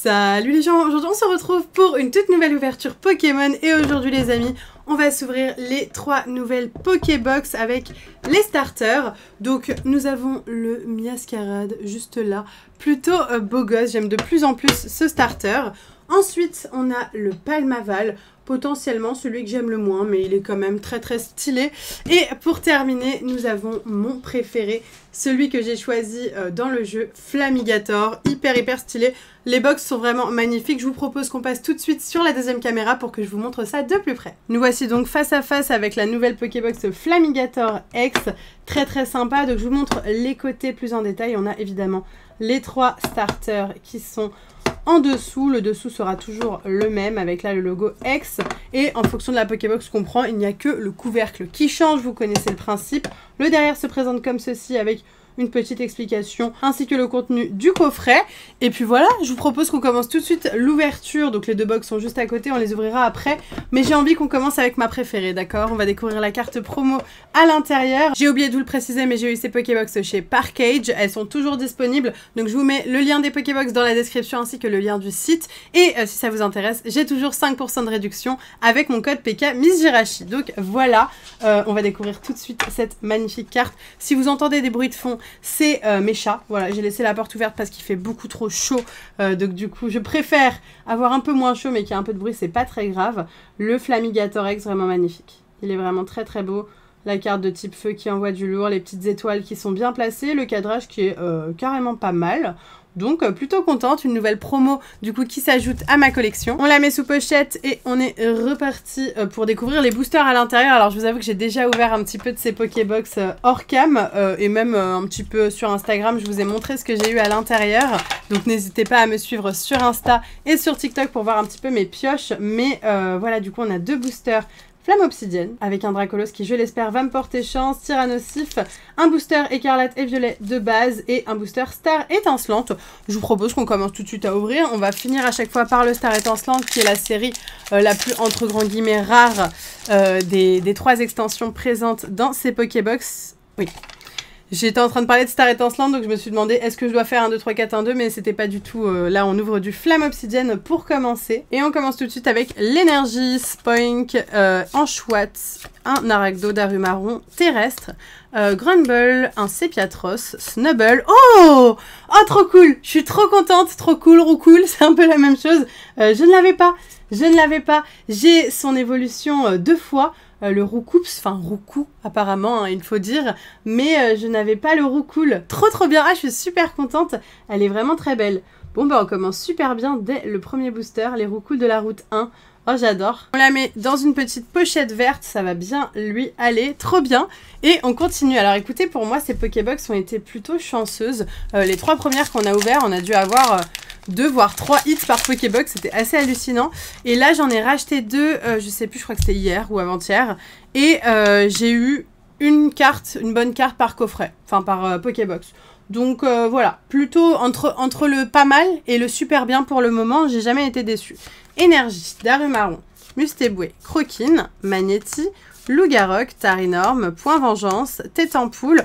Salut les gens, aujourd'hui on se retrouve pour une toute nouvelle ouverture Pokémon et aujourd'hui les amis, on va s'ouvrir les 3 nouvelles Pokébox avec les starters. Donc nous avons le Miascarade juste là, plutôt beau gosse, j'aime de plus en plus ce starter. Ensuite on a le Palmaval, potentiellement celui que j'aime le moins, mais il est quand même très stylé. Et pour terminer, nous avons mon préféré, celui que j'ai choisi dans le jeu, Flamigator, hyper stylé. Les box sont vraiment magnifiques. Je vous propose qu'on passe tout de suite sur la deuxième caméra pour que je vous montre ça de plus près. Nous voici donc face à face avec la nouvelle Pokébox Flamigator X, très sympa. Donc je vous montre les côtés plus en détail. On a évidemment les 3 starters qui sont en dessous. Le dessous sera toujours le même avec là le logo X. Et en fonction de la Pokébox qu'on prend, il n'y a que le couvercle qui change. Vous connaissez le principe. Le derrière se présente comme ceci avec une petite explication ainsi que le contenu du coffret. Et puis voilà, je vous propose qu'on commence tout de suite l'ouverture. Donc les 2 box sont juste à côté, on les ouvrira après. Mais j'ai envie qu'on commence avec ma préférée, d'accord? On va découvrir la carte promo à l'intérieur. J'ai oublié de vous le préciser, mais j'ai eu ces Pokébox chez Parkage. Elles sont toujours disponibles. Donc je vous mets le lien des Pokébox dans la description ainsi que le lien du site. Et si ça vous intéresse, j'ai toujours 5% de réduction avec mon code PK Miss Jirachi. Donc voilà, on va découvrir tout de suite cette magnifique carte. Si vous entendez des bruits de fond, c'est mes chats. Voilà, j'ai laissé la porte ouverte parce qu'il fait beaucoup trop chaud. Donc du coup, je préfère avoir un peu moins chaud mais qu'il y ait un peu de bruit, c'est pas très grave. Le Flamigator X, vraiment magnifique. Il est vraiment très beau. La carte de type feu qui envoie du lourd, les petites étoiles qui sont bien placées, le cadrage qui est carrément pas mal. Donc plutôt contente, une nouvelle promo du coup qui s'ajoute à ma collection. On la met sous pochette et on est reparti pour découvrir les boosters à l'intérieur. Alors je vous avoue que j'ai déjà ouvert un petit peu de ces Pokébox hors cam et même un petit peu sur Instagram. Je vous ai montré ce que j'ai eu à l'intérieur. Donc n'hésitez pas à me suivre sur Insta et sur TikTok pour voir un petit peu mes pioches. Mais voilà, du coup on a 2 boosters. Flamme Obsidienne, avec un Dracolos qui, je l'espère, va me porter chance, Tyrannosif, un booster écarlate et violet de base et un booster Star étincelante. Je vous propose qu'on commence tout de suite à ouvrir. On va finir à chaque fois par le Star étincelante qui est la série la plus, entre grands guillemets, rare des 3 extensions présentes dans ces Pokébox. Oui. J'étais en train de parler de Star étincelante, donc je me suis demandé est-ce que je dois faire un 2, 3, 4, 1, 2, mais c'était pas du tout. Là, on ouvre du Flamme Obsidienne pour commencer. Et on commence tout de suite avec l'énergie, Spoink, Anchouat, un Arachdo d'Arumaron terrestre, Grumble, un Sépiatros, Snubble. Oh! Oh, trop cool! Je suis trop contente, trop cool, roucool, c'est un peu la même chose. Je ne l'avais pas. J'ai son évolution 2 fois. Le Roucoups, enfin Roucou apparemment, hein, il faut dire, mais je n'avais pas le Roucoul. Trop bien, ah je suis super contente, elle est vraiment très belle. Bon bah on commence super bien dès le premier booster, les Roucouls de la route 1. Oh j'adore. On la met dans une petite pochette verte, ça va bien lui aller, trop bien. Et on continue. Alors écoutez, pour moi ces Pokébox ont été plutôt chanceuses. Les 3 premières qu'on a ouvertes, on a dû avoir 2 voire 3 hits par Pokébox, c'était assez hallucinant. Et là j'en ai racheté 2, je sais plus, je crois que c'était hier ou avant-hier. Et j'ai eu une bonne carte par coffret, enfin par Pokébox. Donc voilà, plutôt entre le pas mal et le super bien pour le moment, j'ai jamais été déçue. Énergie, Darumaron, Mustéboué, Croquine, Magnéti, Lougarok, Tarinorm, Point Vengeance, Tête en Poule.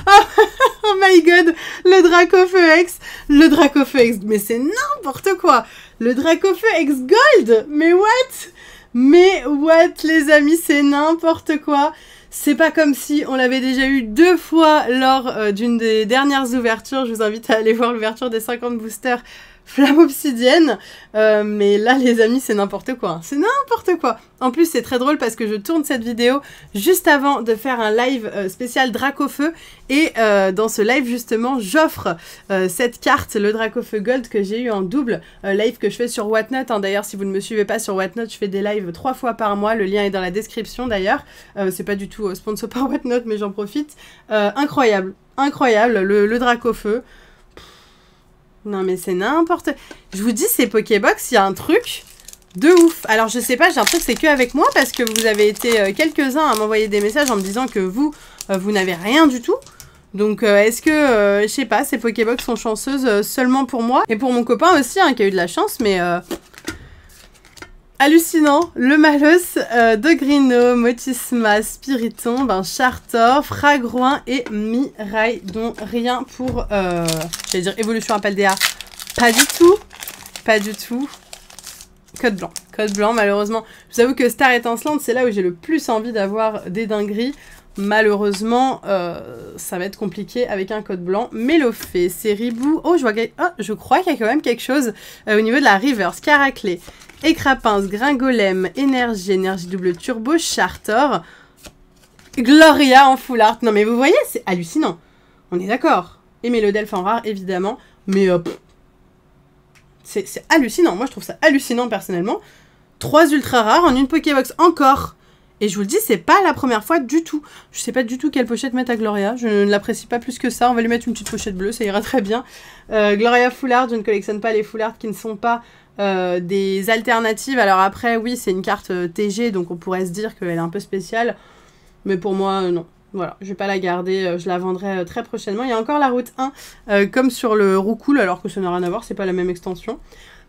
Oh my god, le Dracofeu X, mais c'est n'importe quoi. Le Dracofeu X Gold, mais what les amis, c'est n'importe quoi. C'est pas comme si on l'avait déjà eu 2 fois lors d'une des dernières ouvertures. Je vous invite à aller voir l'ouverture des 50 boosters Flamme Obsidienne, mais là les amis c'est n'importe quoi, hein. C'est n'importe quoi. En plus c'est très drôle parce que je tourne cette vidéo juste avant de faire un live spécial Dracofeu et dans ce live justement j'offre cette carte, le Dracofeu Gold que j'ai eu en double, live que je fais sur Whatnot, hein. D'ailleurs si vous ne me suivez pas sur Whatnot, je fais des lives 3 fois par mois, le lien est dans la description d'ailleurs, c'est pas du tout sponsor par Whatnot mais j'en profite. Incroyable, le Dracofeu. Non mais c'est n'importe... Je vous dis, ces Pokébox, il y a un truc de ouf. Alors je sais pas, j'ai l'impression que c'est que avec moi parce que vous avez été quelques-uns à m'envoyer des messages en me disant que vous n'avez rien du tout. Donc est-ce que, je sais pas, ces Pokébox sont chanceuses seulement pour moi et pour mon copain aussi, hein, qui a eu de la chance, mais... Hallucinant, le Malos, Dogrino, Motisma, Spiritomb, Chartor, Fragroin et Mirail, dont rien pour, j'allais dire Évolution à Paldea. Pas du tout. Pas du tout. Code blanc. Code blanc, malheureusement. Je vous avoue que Star étincelante, c'est là où j'ai le plus envie d'avoir des dingueries. Malheureusement, ça va être compliqué avec un code blanc. Mélofée, c'est Ribou. Oh, je crois qu'il y a quand même quelque chose au niveau de la reverse. Caraclé, Écrapince, Gringolem, Énergie, Énergie double turbo, Chartor, Gloria en full art. Non mais vous voyez, c'est hallucinant. On est d'accord. Et Mélodelphe en rare, évidemment. Mais c'est hallucinant. Moi, je trouve ça hallucinant personnellement. 3 ultra rares en une Pokébox encore. Et je vous le dis, c'est pas la première fois du tout. Je sais pas du tout quelle pochette mettre à Gloria. Je ne l'apprécie pas plus que ça. On va lui mettre une petite pochette bleue, ça ira très bien. Gloria full art, je ne collectionne pas les full art qui ne sont pas des alternatives. Alors après, oui, c'est une carte TG, donc on pourrait se dire qu'elle est un peu spéciale. Mais pour moi, non. Voilà, je vais pas la garder, je la vendrai très prochainement. Il y a encore la route 1, comme sur le Roucoule, alors que ça n'a rien à voir, c'est pas la même extension.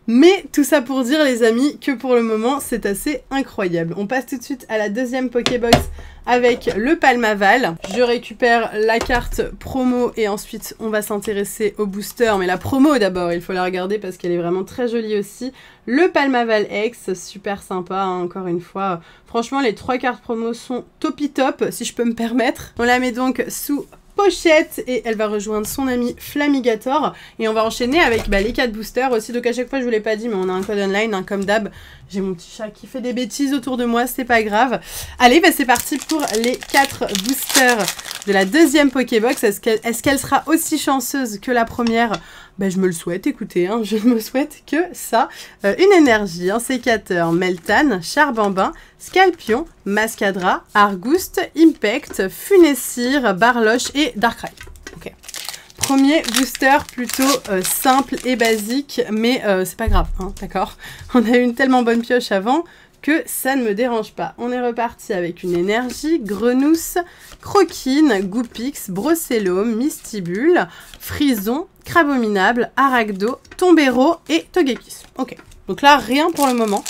Mais tout ça pour dire, les amis, que pour le moment, c'est assez incroyable. On passe tout de suite à la deuxième Pokébox avec le Palmaval. Je récupère la carte promo et ensuite, on va s'intéresser au booster. Mais la promo d'abord, il faut la regarder parce qu'elle est vraiment très jolie aussi. Le Palmaval X, super sympa, hein, encore une fois. Franchement, les 3 cartes promo sont topi top, si je peux me permettre. On la met donc sous pochette et elle va rejoindre son ami Flamigator et on va enchaîner avec les 4 boosters aussi. Donc à chaque fois, je vous l'ai pas dit, mais on a un code online, hein, comme d'hab. J'ai mon petit chat qui fait des bêtises autour de moi, c'est pas grave. Allez, c'est parti pour les 4 boosters de la deuxième Pokébox. Est-ce qu'elle sera aussi chanceuse que la première? Je me le souhaite, écoutez, hein, je ne me souhaite que ça. Une énergie, un sécateur, Meltan, Charbambin, Scalpion, Mascadra, Argouste, Impact, Funessir, Barloche et Darkrai. Ok. Premier booster plutôt simple et basique, mais c'est pas grave, hein, d'accord? On a eu une tellement bonne pioche avant que ça ne me dérange pas. On est reparti avec une énergie, Grenousse, Croquine, Goupix, Brocellum, Mistibule, Frison, Crabominable, Aragdo, Tombero et Togekiss. Ok, donc là, rien pour le moment.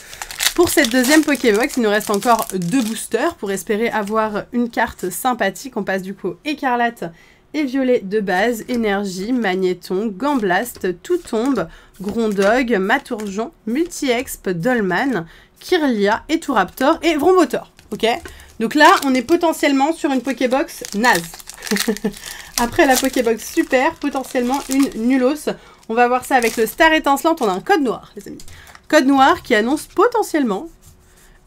Pour cette deuxième Pokébox, il nous reste encore 2 boosters pour espérer avoir une carte sympathique. On passe du coup Écarlate et Violet de base, Énergie, Magnéton, Gamblast, Toutombe, Grondog, Maturgeon, Multi-Exp, Dolman, Kirlia, Eturaptor et Vrombotor. Ok, donc là, on est potentiellement sur une Pokébox naze. Après la Pokébox super, potentiellement une nullos. On va voir ça avec le Star étincelante. On a un code noir, les amis. Code noir qui annonce potentiellement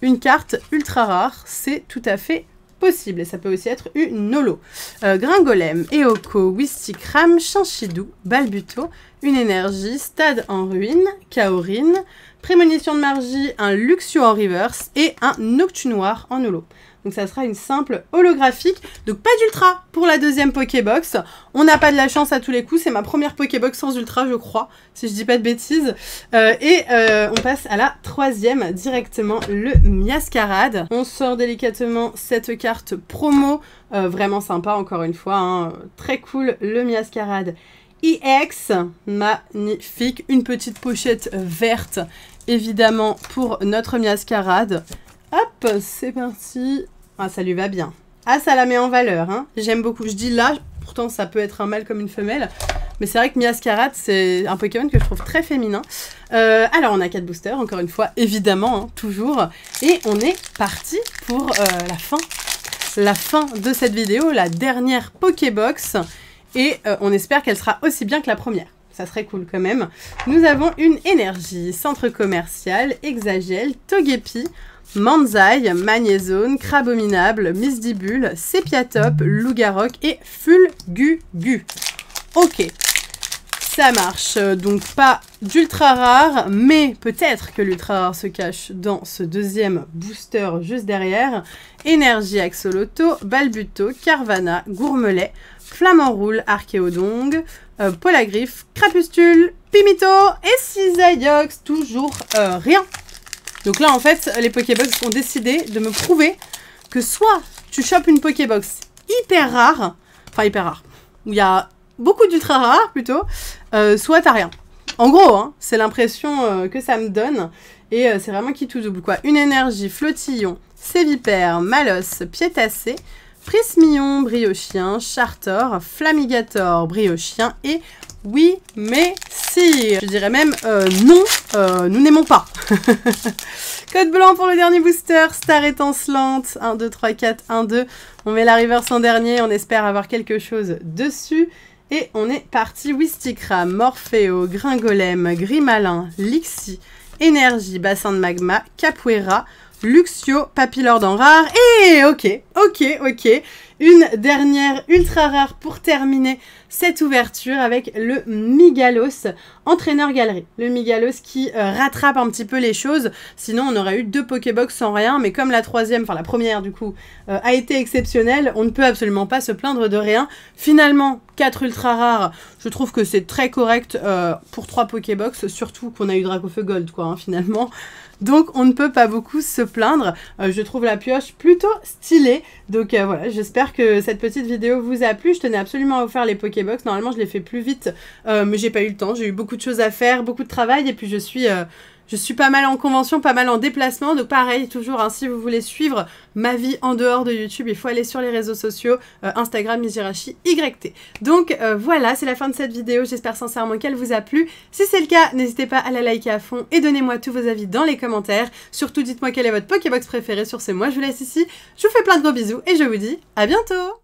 une carte ultra rare. C'est tout à fait possible. Et ça peut aussi être une holo. Gringolem, Eoko, Wistikram, Chinchidou, Balbuto, une énergie, Stade en ruine, Kaorin, Prémonition de Margie, un Luxio en reverse et un Noctunoir en holo. Donc ça sera une simple holographique. Donc pas d'ultra pour la deuxième Pokébox. On n'a pas de la chance à tous les coups. C'est ma première Pokébox sans ultra, je crois, si je dis pas de bêtises. On passe à la troisième directement, le Miascarade. On sort délicatement cette carte promo. Vraiment sympa, encore une fois. Hein. Très cool, le Miascarade EX. Magnifique. Une petite pochette verte, évidemment, pour notre Miascarade. Hop, c'est parti. Ah, ça lui va bien. Ah, ça la met en valeur, hein. J'aime beaucoup. Je dis là, pourtant ça peut être un mâle comme une femelle. Mais c'est vrai que Miascarade, c'est un Pokémon que je trouve très féminin. Alors, on a 4 boosters, encore une fois, évidemment, hein, toujours. Et on est parti pour la fin. La fin de cette vidéo, la dernière Pokébox. Et on espère qu'elle sera aussi bien que la première. Ça serait cool quand même. Nous avons une énergie, centre commercial, Exagel, Togepi, Manzai, Magnézone, Crabominable, Misdibule, Sepiatop, Lougarok et Fulgugu. Ok, ça marche. Donc pas d'ultra rare, mais peut-être que l'ultra rare se cache dans ce deuxième booster juste derrière. Énergie Axoloto, Balbuto, Carvana, Gourmelet, Flamanroule, Archéodong, Polagriffe, Crapustule, Pimito et Cisaillux. Toujours rien. Donc là, en fait, les Pokébox ont décidé de me prouver que soit tu chopes une Pokébox hyper rare, où il y a beaucoup d'ultra rares plutôt, soit t'as rien. En gros, hein, c'est l'impression que ça me donne. Et c'est vraiment qui tout double, quoi. Une énergie, Flottillon, Sévipère, Malos, Piétacé, Prismillon, Briochien, Chartor, Flamigator, Briochien et Oui, mais si. Je dirais même non, nous n'aimons pas. Code blanc pour le dernier booster, star étincelante, 1, 2, 3, 4, 1, 2. On met la reverse en dernier, on espère avoir quelque chose dessus. Et on est parti, Wistikram, Morpheo, Gringolem, Grimalin, Lixie, Énergie, Bassin de Magma, Capoeira, Luxio, Papillard en rare. Et ok. Une dernière ultra rare pour terminer cette ouverture avec le Migalos, entraîneur galerie. Le Migalos qui rattrape un petit peu les choses. Sinon, on aurait eu 2 Pokébox sans rien. Mais comme la troisième, enfin la première du coup, a été exceptionnelle, on ne peut absolument pas se plaindre de rien. Finalement, 4 ultra rares, je trouve que c'est très correct pour 3 Pokébox. Surtout qu'on a eu Dracofeu Gold, quoi, hein, finalement. Donc, on ne peut pas beaucoup se plaindre. Je trouve la pioche plutôt stylée. Donc, voilà, j'espère que cette petite vidéo vous a plu. Je tenais absolument à vous faire les Pokébox. Normalement, je les fais plus vite, mais j'ai pas eu le temps. J'ai eu beaucoup de choses à faire, beaucoup de travail. Et puis, je suis pas mal en convention, pas mal en déplacement. Donc pareil, toujours, hein, si vous voulez suivre ma vie en dehors de YouTube, il faut aller sur les réseaux sociaux, Instagram, Mizirachi, YT. Donc voilà, c'est la fin de cette vidéo. J'espère sincèrement qu'elle vous a plu. Si c'est le cas, n'hésitez pas à la liker à fond et donnez-moi tous vos avis dans les commentaires. Surtout, dites-moi quel est votre Pokébox préféré. Sur ce, moi, je vous laisse ici. Je vous fais plein de gros bisous et je vous dis à bientôt!